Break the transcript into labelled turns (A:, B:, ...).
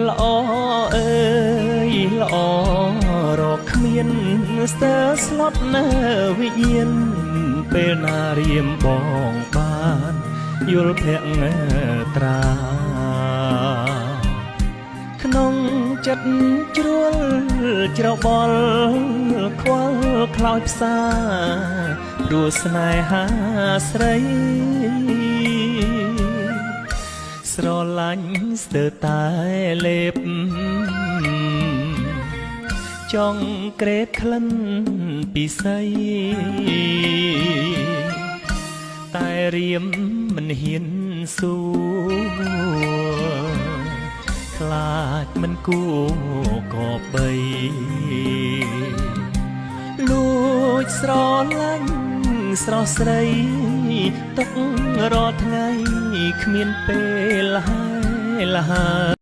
A: ល្អអើយល្អរកគ្មានស្ទើស្លុតនៅវិញ្ញាណពេលណារៀមបងបានយល់ភក្ត្រាក្នុងចិត្តជ្រួលច្របល់ខ្វល់ខ្លោចផ្សាព្រោះស្នេហាស្រីស្រឡាញ់ស្ទើរតែលេបចង់ក្រេបក្លិនពិសីតែរៀមមិនហ៊ានសួរខ្លាចមិនគួរក៏បីលួចស្រឡាញ់ស្រស់ស្រីទុករាល់ថ្ងៃគ្មានពេលហើយលហើយ